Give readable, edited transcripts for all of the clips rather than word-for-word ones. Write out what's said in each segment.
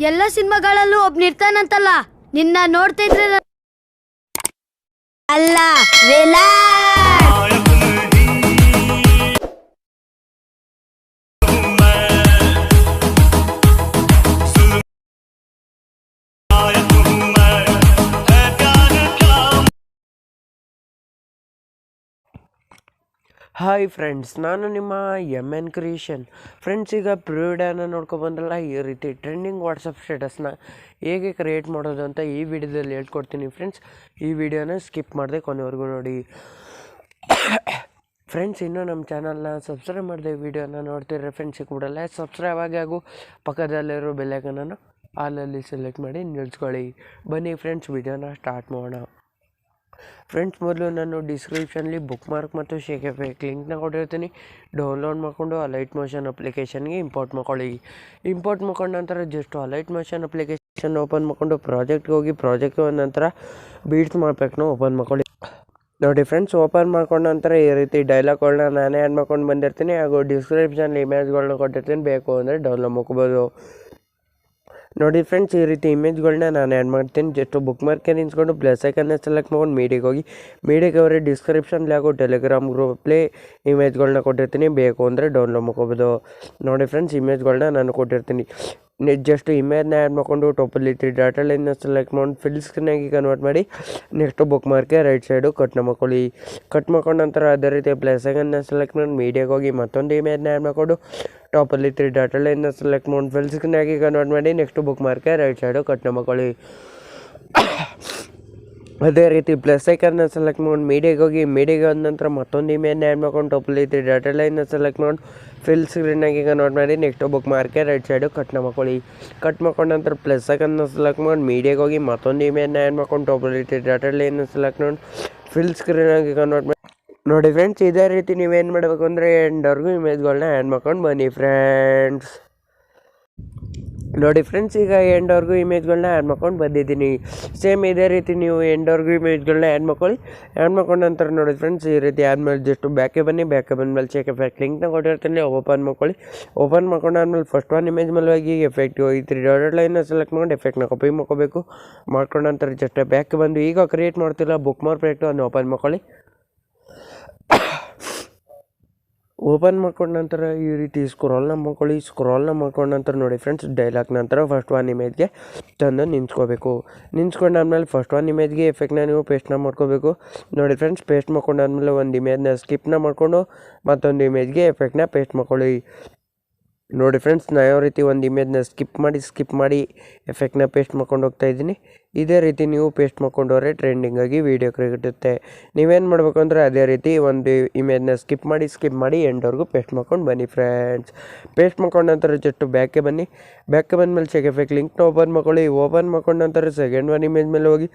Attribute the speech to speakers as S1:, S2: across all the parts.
S1: ಎಲ್ಲ ಸಿನಿಮಾಗಳಲ್ಲೂ ಒಬ್ನಿರ್ತಾನಂತಲ್ಲ, ನಿನ್ನ ನೋಡ್ತಾ ಇದ್ರೆ ಅಲ್ಲ
S2: ಹಾಯ್ ಫ್ರೆಂಡ್ಸ್, ನಾನು ನಿಮ್ಮ 𝗬𝗏 ಫ್ರೆಂಡ್ಸ್. ಈಗ ಪ್ರಿವಿಡಿಯೋನ ನೋಡ್ಕೊಬಂದ್ರಲ್ಲ, ಈ ರೀತಿ ಟ್ರೆಂಡಿಂಗ್ ವಾಟ್ಸಪ್ ಸ್ಟೇಟಸ್ನ ಹೇಗೆ ಕ್ರಿಯೇಟ್ ಮಾಡೋದು ಅಂತ ಈ ವಿಡಿಯೋದಲ್ಲಿ ಹೇಳ್ಕೊಡ್ತೀನಿ ಫ್ರೆಂಡ್ಸ್. ಈ ವಿಡಿಯೋನ ಸ್ಕಿಪ್ ಮಾಡದೆ ಕೊನೆವರೆಗೂ ನೋಡಿ ಫ್ರೆಂಡ್ಸ್. ಇನ್ನೂ ನಮ್ಮ ಚಾನಲ್ನ ಸಬ್ಸ್ಕ್ರೈಬ್ ಮಾಡಿದೆ ವಿಡಿಯೋನ ನೋಡ್ತಿದ್ರೆ ಫ್ರೆಂಡ್ಸಿಗೆ ಕೂಡಲೇ ಸಬ್ಸ್ಕ್ರೈಬ್ ಆಗಿ ಹಾಗೂ ಪಕ್ಕದಲ್ಲಿರೋ ಬೆಲ್ಲೈಕನನ್ನು ಆಲಲ್ಲಿ ಸೆಲೆಕ್ಟ್ ಮಾಡಿ ನಿಲ್ಲಿಸ್ಕೊಳ್ಳಿ. ಬನ್ನಿ ಫ್ರೆಂಡ್ಸ್, ವಿಡಿಯೋನ ಸ್ಟಾರ್ಟ್ ಮಾಡೋಣ. ಫ್ರೆಂಡ್ಸ್, ಮೊದಲು ನಾನು ಡಿಸ್ಕ್ರಿಪ್ಷನ್ಲಿ ಬುಕ್ ಮಾರ್ಕ್ ಮತ್ತು 𝗙𝗏 ಲಿಂಕ್ನ ಕೊಟ್ಟಿರ್ತೀನಿ. ಡೌನ್ಲೋಡ್ ಮಾಡಿಕೊಂಡು ಅಲೈಟ್ ಮೋಷನ್ ಅಪ್ಲಿಕೇಶನ್ಗೆ ಇಂಪೋರ್ಟ್ ಮಾಡ್ಕೊಳ್ಳಿ. ಇಂಪೋರ್ಟ್ ಮಾಡ್ಕೊಂಡ ನಂತರ just Alight motion application open ಮಾಡಿಕೊಂಡು ಪ್ರಾಜೆಕ್ಟ್ಗೆ ಹೋಗಿ ಪ್ರಾಜೆಕ್ಟ್ ನಂತರ ಬೀಡ್ಸ್ ಮಾಡಬೇಕನ್ನು ಓಪನ್ ಮಾಡ್ಕೊಳ್ಳಿ. ನೋಡಿ ಫ್ರೆಂಡ್ಸ್, ಓಪನ್ ಮಾಡ್ಕೊಂಡ ನಂತರ ಈ ರೀತಿ ಡೈಲಾಗ್ಗಳನ್ನ ನಾನೇ ಆ್ಯಡ್ ಮಾಡ್ಕೊಂಡು ಬಂದಿರ್ತೀನಿ. ಹಾಗೂ ಡಿಸ್ಕ್ರಿಪ್ಷನ್ಲಿ ಇಮೇಜ್ಗಳನ್ನ ಕೊಟ್ಟಿರ್ತೀನಿ, ಬೇಕು ಅಂದರೆ ಡೌನ್ಲೋಡ್ ಮಾಡ್ಕೋಬೋದು. ನೋಡಿ ಫ್ರೆಂಡ್ಸ್, ಈ ರೀತಿ ಇಮೇಜ್ಗಳನ್ನ ನಾನು ಆ್ಯಡ್ ಮಾಡ್ತೀನಿ. ಜಸ್ಟ್ ಬುಕ್ ಮಾರ್ಕೆ ನಿಂತ್ಕೊಂಡು ಪ್ಲಸ್ ಐಕನ್ನ ಸೆಲೆಕ್ಟ್ ಮಾಡ್ಕೊಂಡು ಮೀಡಿಯಾಗೆ ಹೋಗಿ ಮೀಡಿಯಾಗೆ ಅವರೇ ಡಿಸ್ಕ್ರಿಪ್ಷನ್ಲಿ ಹಾಗೂ ಟೆಲಿಗ್ರಾಮ್ ಗ್ರೂಪ್ಲಿ ಇಮೇಜ್ಗಳನ್ನ ಕೊಟ್ಟಿರ್ತೀನಿ, ಬೇಕು ಅಂದರೆ ಡೌನ್ಲೋಡ್ ಮಾಡ್ಕೋಬೋದು. ನೋಡಿ ಫ್ರೆಂಡ್ಸ್, ಇಮೇಜ್ಗಳನ್ನ ನಾನು ಕೊಟ್ಟಿರ್ತೀನಿ. ಜಸ್ಟ್ ಇಮೇಜ್ನ ಆ್ಯಡ್ ಮಾಡಿಕೊಂಡು ಟಾಪಲ್ಲಿ ಡಾಟಾ ಲೈನ್ನ ಸೆಲೆಕ್ಟ್ ಮಾಡಿ ಫಿಲ್ ಸ್ಕ್ರೀನಾಗಿ ಕನ್ವರ್ಟ್ ಮಾಡಿ ನೆಕ್ಸ್ಟ್ ಬುಕ್ ಮಾರ್ಕೆ ರೈಟ್ ಸೈಡು ಕಟ್ನ ಮಾಡ್ಕೊಳ್ಳಿ. ಕಟ್ ಮಾಡ್ಕೊಂಡ ನಂತರ ಅದೇ ರೀತಿ ಪ್ಲಸ್ ಐಕನ್ನ ಸೆಲೆಕ್ಟ್ ಮಾಡಿ ಮೀಡಿಯಾಗೆ ಹೋಗಿ ಮತ್ತೊಂದು ಇಮೇಜ್ನ ಆ್ಯಡ್ ಮಾಡಿಕೊಂಡು ಟಾಪಲ್ಲಿ ಡಾಟಾ ಲೈನ್ನ ಸೆಲೆಕ್ಟ್ ಮಾಡಿ ಫಿಲ್ ಸ್ಕ್ರೀನಾಗಿ ಕನ್ವರ್ಟ್ ಮಾಡಿ ನೆಕ್ಸ್ಟ್ ಬುಕ್ ಮಾರ್ಕೆ ರೈಟ್ ಸೈಡು ಕಟ್ನ ಮಾಡ್ಕೊಳ್ಳಿ. ಅದೇ ರೀತಿ ಪ್ಲಸ್ ಐಕನ್ನ ಸೆಲೆಕ್ಟ್ ಮಾಡಿ ಮೀಡಿಯಾಗೆ ಹೋಗಿ ಮೀಡಿಯಾಗೆ ಹೋದ ನಂತರ ಮತ್ತೊಂದು ಇಮೇಜ್ನ ಆ್ಯಡ್ ಮಾಡ್ಕೊಂಡು ಟಾಪಲ್ಲಿ ಡಾಟಾ ಲೈನ್ನ ಸೆಲೆಕ್ಟ್ ಮಾಡಿ ಫಿಲ್ ಸ್ಕ್ರೀನಾಗಿ ಕನ್ವರ್ಟ್ ಮಾಡಿ ನೆಕ್ಸ್ಟ್ ಬುಕ್ ಮಾರ್ಕೆ ರೈಟ್ ಸೈಡು ಕಟ್ನ ಮಾಡ್ಕೊಳ್ಳಿ. ಕಟ್ ಮಾಡ್ಕೊಂಡ ನಂತರ ಪ್ಲಸ್ ಐಕನ್ನ ಸೆಲೆಕ್ಟ್ ಮಾಡಿ ಮೀಡಿಯಾಗೆ ಹೋಗಿ ಮತ್ತೊಂದು ಇಮೇಜ್ನ ಆ್ಯಡ್ ಮಾಡ್ಕೊಂಡು ಟಾಪಲ್ಲಿ ಡಾಟಾ ಲೈನ್ನ ಸೆಲೆಕ್ಟ್ ಮಾಡಿ ಫಿಲ್ ಸ್ಕ್ರೀನಾಗಿ ಕನ್ವರ್ಟ್ ಮಾಡಿ. ನೋಡಿ ಫ್ರೆಂಡ್ಸ್, ಇದೇ ರೀತಿ ನೀವೇನು ಮಾಡಬೇಕು ಅಂದರೆ ಎಂಡ್ವರೆಗೂ ಇಮೇಜ್ಗಳನ್ನ ಆ್ಯಡ್ ಮಾಡ್ಕೊಂಡು ಬನ್ನಿ ಫ್ರೆಂಡ್ಸ್. ನೋಡಿ ಫ್ರೆಂಡ್ಸ್, ಈಗ ಎಂಡ್ವರೆಗೂ ಇಮೇಜ್ಗಳನ್ನ ಆ್ಯಡ್ ಮಾಡ್ಕೊಂಡು ಬಂದಿದ್ದೀನಿ. ಸೇಮ್ ಇದೇ ರೀತಿ ನೀವು ಎಂಡ್ವರೆಗೂ ಇಮೇಜ್ಗಳನ್ನ ಆ್ಯಡ್ ಮಾಡ್ಕೊಳ್ಳಿ. ಆ್ಯಡ್ ಮಾಡ್ಕೊಂಡ ನಂತರ ನೋಡಿ ಫ್ರೆಂಡ್ಸ್, ಈ ರೀತಿ ಆದಮೇಲೆ ಜಸ್ಟ್ ಬ್ಯಾಕೆ ಬನ್ನಿ. ಬ್ಯಾಕೆ ಬಂದಮೇಲೆ 𝗙𝗏 ಲಿಂಕ್ನ ಕೊಟ್ಟಿರ್ತೀನಿ, ಓಪನ್ ಮಾಡ್ಕೊಳ್ಳಿ. ಓಪನ್ ಮಾಡ್ಕೊಂಡಾದ್ಮೇಲೆ ಫಸ್ಟ್ ಒನ್ ಇಮೇಜ್ ಮೇಲೆ ಹೋಗಿ ಎಫೆಕ್ಟ್ ಹೋಗಿ 3 ಡಾಟ್ ಲೈನ್ನ ಸೆಲೆಕ್ಟ್ ಮಾಡಿ ಎಫೆಕ್ಟ್ನ ಕಾಪಿ ಮಾಡ್ಕೋಬೇಕು. ಮಾಡ್ಕೊಂಡ ನಂತರ ಜಸ್ಟ್ ಬ್ಯಾಕ್ ಬಂದು ಈಗ ಕ್ರಿಯೇಟ್ ಮಾಡ್ತಿಲ್ಲ ಬುಕ್ ಮಾರ್ಕ್ ಪ್ರಾಜೆಕ್ಟು ಅದನ್ನು ಓಪನ್ ಮಾಡ್ಕೊಳ್ಳಿ. ಓಪನ್ ಮಾಡ್ಕೊಂಡ ನಂತರ ಈ ರೀತಿ ಸ್ಕ್ರಾಲ್ನ ಮಾಡ್ಕೊಳ್ಳಿ. ಸ್ಕ್ರಾಲ್ನ ಮಾಡ್ಕೊಂಡ ನಂತರ ನೋಡಿ ಫ್ರೆಂಡ್ಸ್, ಡೈಲಾಗ್ ನಂತರ ಫಸ್ಟ್ ಒನ್ ಇಮೇಜ್ಗೆ ತಂದು ನಿಂತ್ಕೋಬೇಕು. ನಿಂತ್ಕೊಂಡಾದ್ಮೇಲೆ ಫಸ್ಟ್ ಒನ್ ಇಮೇಜ್ಗೆ ಎಫೆಕ್ಟ್ನ ನೀವು ಪೇಸ್ಟ್ನ ಮಾಡ್ಕೋಬೇಕು. ನೋಡಿ ಫ್ರೆಂಡ್ಸ್, ಪೇಸ್ಟ್ ಮಾಡ್ಕೊಂಡಾದ್ಮೇಲೆ ಒಂದು ಇಮೇಜ್ನ ಸ್ಕಿಪ್ನ ಮಾಡಿಕೊಂಡು ಮತ್ತೊಂದು ಇಮೇಜ್ಗೆ ಎಫೆಕ್ಟ್ನ ಪೇಸ್ಟ್ ಮಾಡ್ಕೊಳ್ಳಿ. ನೋಡಿ ಫ್ರೆಂಡ್ಸ್, ನಾನು ಯಾವ ರೀತಿ ಒಂದು ಇಮೇಜ್ನ ಸ್ಕಿಪ್ ಮಾಡಿ ಎಫೆಕ್ಟ್ನ ಪೇಸ್ಟ್ ಮಾಡ್ಕೊಂಡು ಹೋಗ್ತಾ ಇದ್ದೀನಿ. ಇದೇ ರೀತಿ ನೀವು ಪೇಸ್ಟ್ ಮಾಡ್ಕೊಂಡವ್ರೆ ಟ್ರೆಂಡಿಂಗಾಗಿ ವೀಡಿಯೋ ಕ್ರಿಯೇಟ್. ನೀವೇನು ಮಾಡಬೇಕು ಅಂದರೆ ಅದೇ ರೀತಿ ಒಂದು ಇಮೇಜ್ನ ಸ್ಕಿಪ್ ಮಾಡಿ ಎಂಡ್ವರೆಗೂ ಪೇಸ್ಟ್ ಮಾಡ್ಕೊಂಡು ಬನ್ನಿ ಫ್ರೆಂಡ್ಸ್. ಪೇಸ್ಟ್ ಮಾಡ್ಕೊಂಡ ನಂತರ ಜಸ್ಟ್ ಬ್ಯಾಕೆ ಬನ್ನಿ. ಬ್ಯಾಕೆ ಬಂದಮೇಲೆ 𝗙𝗏 ಲಿಂಕ್ನ ಓಪನ್ ಮಾಡ್ಕೊಳ್ಳಿ. ಓಪನ್ ಮಾಡ್ಕೊಂಡ ನಂತರ ಸೆಕೆಂಡ್ ಒನ್ ಇಮೇಜ್ ಮೇಲೆ ಹೋಗಿ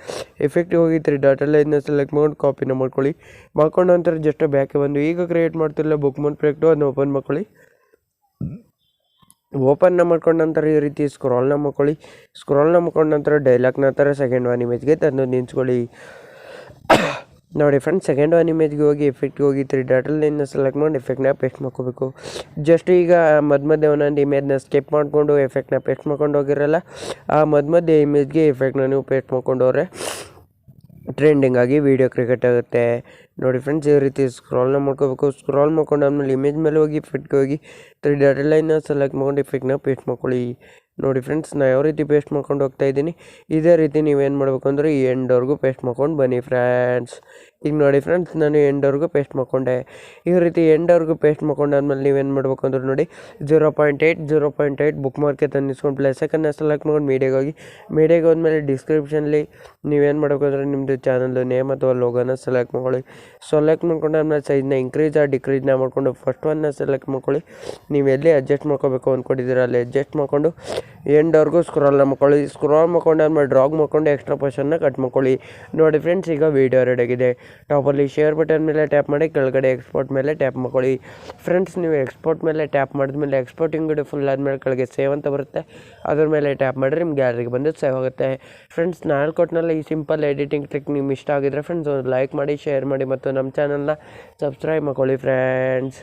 S2: ಎಫೆಕ್ಟಿಗೆ ಹೋಗಿ 3 ಡಾಟಾ ಲೈನ್ನ ಸೆಲೆಕ್ಟ್ ಮಾಡಿ ಕಾಪಿನ ಮಾಡ್ಕೊಳ್ಳಿ. ಮಾಡ್ಕೊಂಡ ನಂತರ ಜಸ್ಟ್ ಬ್ಯಾಕೆ ಬಂದು ಈಗ ಕ್ರಿಯೇಟ್ ಮಾಡ್ತಿಲ್ಲ ಬುಕ್ ಮಾರ್ಕ್ ಪ್ರಾಜೆಕ್ಟು ಅದನ್ನ ಓಪನ್ ಮಾಡ್ಕೊಳ್ಳಿ. ಓಪನ್ನ ಮಾಡ್ಕೊಂಡ ನಂತರ ಈ ರೀತಿ ಸ್ಕ್ರಾಲ್ನ ಮಾಡ್ಕೊಳ್ಳಿ. ಸ್ಕ್ರಾಲ್ನ ಮಾಡ್ಕೊಂಡ ನಂತರ ಡೈಲಾಗ್ ನಂತರ ಸೆಕೆಂಡ್ ಒನ್ ಇಮೇಜ್ಗೆ ತಂದು ನಿಂತ್ಕೊಳ್ಳಿ. ನೋಡಿ ಫ್ರೆಂಡ್ಸ್, ಸೆಕೆಂಡ್ ಒನ್ ಇಮೇಜ್ಗೆ ಹೋಗಿ ಎಫೆಕ್ಟ್ಗೆ ಹೋಗಿ 3 ಡಾಟಾ ಲೈನ್ನ ಸೆಲೆಕ್ಟ್ ಮಾಡಿ ಎಫೆಕ್ಟ್ನ ಪೇಸ್ಟ್ ಮಾಡ್ಕೋಬೇಕು. ಜಸ್ಟ್ ಈಗ ಮಧ್ಯೆ ಒಂದೊಂದು ಇಮೇಜ್ನ ಸ್ಕಿಪ್ ಮಾಡಿಕೊಂಡು ಎಫೆಕ್ಟ್ನ ಪೇಸ್ಟ್ ಮಾಡ್ಕೊಂಡು ಹೋಗಿರಲ್ಲ, ಆ ಮಧ್ಯೆ ಇಮೇಜ್ಗೆ ಎಫೆಕ್ಟ್ನ ನೀವು ಪೇಸ್ಟ್ ಮಾಡ್ಕೊಂಡವ್ರೆ ಟ್ರೆಂಡಿಂಗಾಗಿ ವೀಡಿಯೋ ಕ್ರಿಯೇಟ್ ಆಗುತ್ತೆ. ನೋಡಿ ಫ್ರೆಂಡ್ಸ್, ಈ ರೀತಿ ಸ್ಕ್ರಾಲ್ನ ಮಾಡ್ಕೋಬೇಕು. ಸ್ಕ್ರಾಲ್ ಮಾಡ್ಕೊಂಡಾದ್ಮೇಲೆ ಇಮೇಜ್ ಮೇಲೆ ಹೋಗಿ ಎಫೆಕ್ಟ್ಗೆ ಹೋಗಿ 3 ಡಾಟಾ ಲೈನ್ನ ಸೆಲೆಕ್ಟ್ ಮಾಡ್ಕೊಂಡು ಎಫೆಕ್ಟ್ನ ಪೇಸ್ಟ್ ಮಾಡ್ಕೊಳ್ಳಿ. ನೋಡಿ ಫ್ರೆಂಡ್ಸ್, ನಾನು ಯಾವ ರೀತಿ ಪೇಸ್ಟ್ ಮಾಡ್ಕೊಂಡು ಹೋಗ್ತಾ ಇದ್ದೀನಿ, ಇದೇ ರೀತಿ ನೀವೇನು ಮಾಡಬೇಕು ಅಂದರೆ ಈ ಎಂಡ್ವರೆಗೂ ಪೇಸ್ಟ್ ಮಾಡ್ಕೊಂಡು ಬನ್ನಿ ಫ್ರೆಂಡ್ಸ್. ಈಗ ನೋಡಿ ಫ್ರೆಂಡ್ಸ್, ನಾನು ಎಂಡ್ವರೆಗೂ ಪೇಸ್ಟ್ ಮಾಡ್ಕೊಂಡೆ. ಈ ರೀತಿ ಎಂಡ್ವರೆಗೂ ಪೇಸ್ಟ್ ಮಾಡ್ಕೊಂಡಾದ್ಮೇಲೆ ನೀವೇನು ಮಾಡಬೇಕು ಅಂದ್ರೆ ನೋಡಿ 0.8 ಬುಕ್ ಮಾರ್ಕೆ ತಂದಿಸ್ಕೊಂಡು ಪ್ಲಸ್ ಐಕನ್ನ ಸೆಲೆಕ್ಟ್ ಮಾಡ್ಕೊಂಡು ಮೀಡಿಯಾಗೆ ಹೋದ್ಮೇಲೆ ಡಿಸ್ಕ್ರಿಪ್ಷನ್ಲಿ ನೀವೇನು ಮಾಡಬೇಕು ಅಂದರೆ ನಿಮ್ಮದು ಚಾನಲ್ದು ನೇಮ್ ಅಥವಾ ಲೋಗೋನ ಸೆಲೆಕ್ಟ್ ಮಾಡ್ಕೊಳ್ಳಿ. ಸೆಲೆಕ್ಟ್ ಮಾಡ್ಕೊಂಡಾದ್ಮೇಲೆ ಸೈಜ್ನ ಇನ್ಕ್ರೀಸ್ ಡಿಕ್ರೀಸ್ನ ಮಾಡಿಕೊಂಡು ಫಸ್ಟ್ ಒನ್ನ ಸೆಲೆಕ್ಟ್ ಮಾಡ್ಕೊಳ್ಳಿ. ನೀವು ಎಲ್ಲಿ ಅಡ್ಜಸ್ಟ್ ಮಾಡ್ಕೋಬೇಕು ಅಂದ್ಕೊಂಡಿದ್ದೀರ ಅಲ್ಲಿ ಅಡ್ಜಸ್ಟ್ ಮಾಡಿಕೊಂಡು ಎಂಡ್ವರೆಗೂ ಸ್ಕ್ರಾಲ್ನ ಮಾಡ್ಕೊಳ್ಳಿ. ಸ್ಕ್ರಾಲ್ ಮಾಡ್ಕೊಂಡಾದ್ಮೇಲೆ ಡ್ರಾಗ್ ಮಾಡ್ಕೊಂಡು ಎಕ್ಸ್ಟ್ರಾ ಪೋರ್ಷನ್ನ ಕಟ್ ಮಾಡ್ಕೊಳ್ಳಿ. ನೋಡಿ ಫ್ರೆಂಡ್ಸ್, ಈಗ ವೀಡಿಯೋ ರೆಡಿ ಆಗಿದೆ. ಟಾಪಲ್ಲಿ ಶೇರ್ ಬಟನ್ ಮೇಲೆ ಟ್ಯಾಪ್ ಮಾಡಿ ಕೆಳಗಡೆ ಎಕ್ಸ್ಪೋರ್ಟ್ ಮೇಲೆ ಟ್ಯಾಪ್ ಮಾಡ್ಕೊಳ್ಳಿ. ಫ್ರೆಂಡ್ಸ್, ನೀವು ಎಕ್ಸ್ಪೋರ್ಟ್ ಮೇಲೆ ಟ್ಯಾಪ್ ಮಾಡಿದ್ಮೇಲೆ ಎಕ್ಸ್ಪೋರ್ಟಿಂಗ್ ವಿಡಿಯೋ ಫುಲ್ ಆದಮೇಲೆ ಕೆಳಗೆ ಸೇವ್ ಅಂತ ಬರುತ್ತೆ, ಅದ್ರ ಮೇಲೆ ಟ್ಯಾಪ್ ಮಾಡಿದ್ರೆ ನಿಮ್ಮ ಗ್ಯಾಲರಿಗೆ ಬಂದು ಸೇವ್ ಆಗುತ್ತೆ. ಫ್ರೆಂಡ್ಸ್, ನಾನು ಕೊಟ್ಟನಲ್ಲ ಈ ಸಿಂಪಲ್ ಎಡಿಟಿಂಗ್ ಟ್ರಿಕ್ ನಿಮ್ಗೆ ಇಷ್ಟ ಆಗಿದ್ರೆ ಫ್ರೆಂಡ್ಸ್ ಒಂದು ಲೈಕ್ ಮಾಡಿ, ಶೇರ್ ಮಾಡಿ ಮತ್ತು ನಮ್ಮ ಚಾನಲ್ನ ಸಬ್ಸ್ಕ್ರೈಬ್ ಮಾಡ್ಕೊಳ್ಳಿ ಫ್ರೆಂಡ್ಸ್.